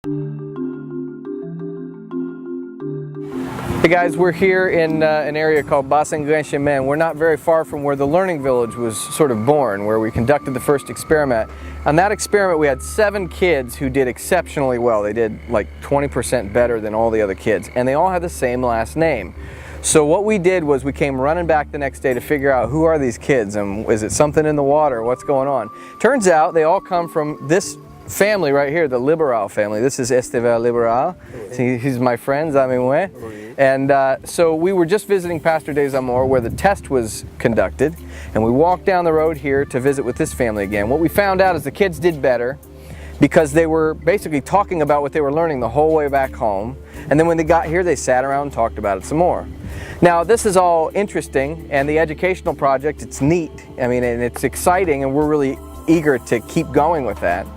Hey guys, we're here in an area called Bassin-Grand-Chemin. We're not very far from where the Learning Village was sort of born, where we conducted the first experiment. On that experiment we had 7 kids who did exceptionally well. They did like 20% better than all the other kids, and they all had the same last name. So what we did was we came running back the next day to figure out who are these kids and is it something in the water, what's going on. Turns out they all come from this family right here, the Liberal family. This is Estivelt Liberal. He's my friend, Zamimwe. And so we were just visiting Pastor Desamore where the test was conducted, and we walked down the road here to visit with this family again. What we found out is the kids did better because they were basically talking about what they were learning the whole way back home, and then when they got here they sat around and talked about it some more. Now this is all interesting, and the educational project, it's neat, I mean, and it's exciting, and we're really eager to keep going with that.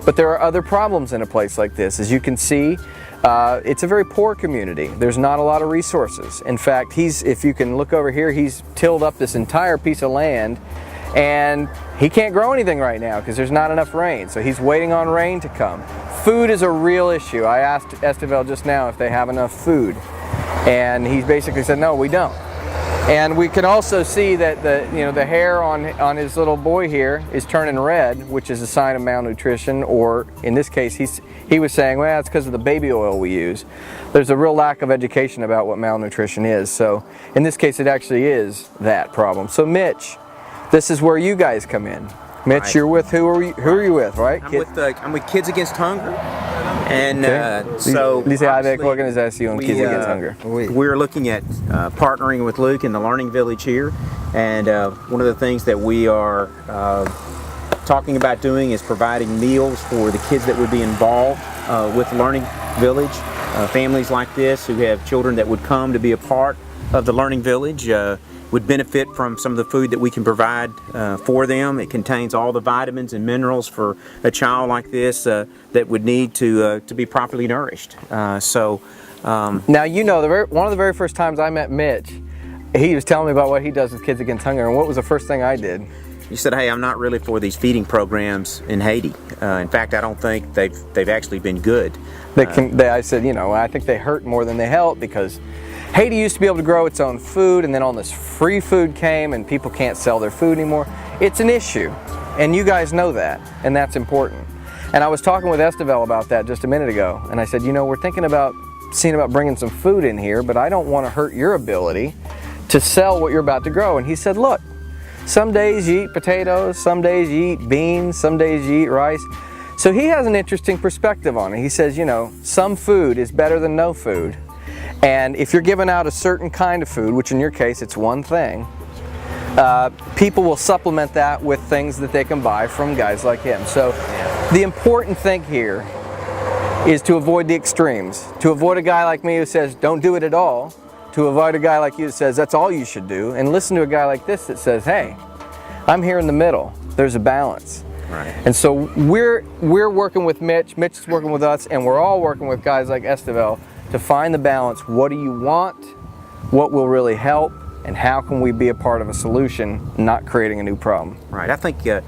But there are other problems in a place like this. As you can see, it's a very poor community. There's not a lot of resources. In fact, if you can look over here, he's tilled up this entire piece of land, and he can't grow anything right now because there's not enough rain. So he's waiting on rain to come. Food is a real issue. I asked Estivelt just now if they have enough food, and he basically said, no, we don't. And we can also see that the hair on his little boy here is turning red, which is a sign of malnutrition, or in this case he was saying, well, it's because of the baby oil we use. There's a real lack of education about what malnutrition is. So in this case it actually is that problem. So Mitch, this is where you guys come in. Mitch, right. You're with, who are you with, right? I'm with Kids Against Hunger. And so avec Organisation Kids Against Hunger. We're looking at partnering with Luke in the Learning Village here, and one of the things that we are talking about doing is providing meals for the kids that would be involved with the Learning Village. Families like this who have children that would come to be a part of the Learning Village would benefit from some of the food that we can provide for them. It contains all the vitamins and minerals for a child like this that would need to be properly nourished. Now, you know, one of the very first times I met Mitch, he was telling me about what he does with Kids Against Hunger, and what was the first thing I did? You said, hey, I'm not really for these feeding programs in Haiti. In fact, I don't think they've actually been good. I said, you know, I think they hurt more than they help, because Haiti used to be able to grow its own food, and then all this free food came and people can't sell their food anymore. It's an issue, and you guys know that, and that's important. And I was talking with Estivelt about that just a minute ago, and I said, you know, we're thinking about bringing some food in here, but I don't want to hurt your ability to sell what you're about to grow. And he said, look, some days you eat potatoes, some days you eat beans, some days you eat rice. So he has an interesting perspective on it. He says, you know, some food is better than no food. And if you're giving out a certain kind of food, which in your case it's one thing, people will supplement that with things that they can buy from guys like him. So the important thing here is to avoid the extremes. To avoid a guy like me who says don't do it at all, to avoid a guy like you that says that's all you should do, and listen to a guy like this that says, hey, I'm here in the middle. There's a balance. Right. And so we're working with Mitch, Mitch is working with us, and we're all working with guys like Estivelt to find the balance. What do you want? What will really help? And how can we be a part of a solution, not creating a new problem? Right. I think the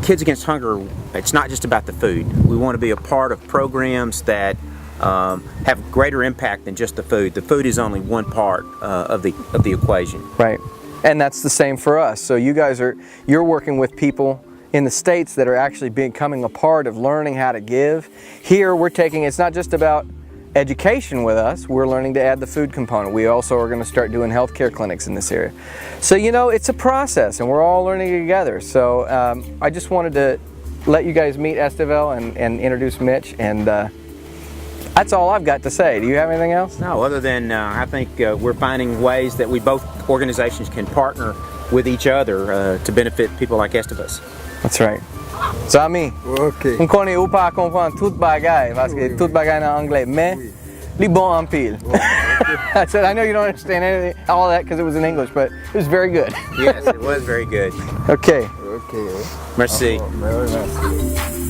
Kids Against Hunger, it's not just about the food. We want to be a part of programs that have greater impact than just the food. The food is only one part of the equation. Right. And that's the same for us. So you guys you're working with people in the States that are actually becoming a part of learning how to give. Here we're taking, it's not just about education with us, we're learning to add the food component. We also are going to start doing healthcare clinics in this area. So you know, it's a process and we're all learning together. So I just wanted to let you guys meet Estivelt and introduce Mitch, and that's all I've got to say. Do you have anything else? No, other than I think we're finding ways that both organizations can partner with each other to benefit people like Estivelt. That's right. Zami, on connaît ou pas comprendre tout bagay, parce que tout bagay en anglais, mais li bon en pile. I said, I know you don't understand anything, all that, because it was in English, but it was very good. Yes, it was very good. Okay. Merci. Merci.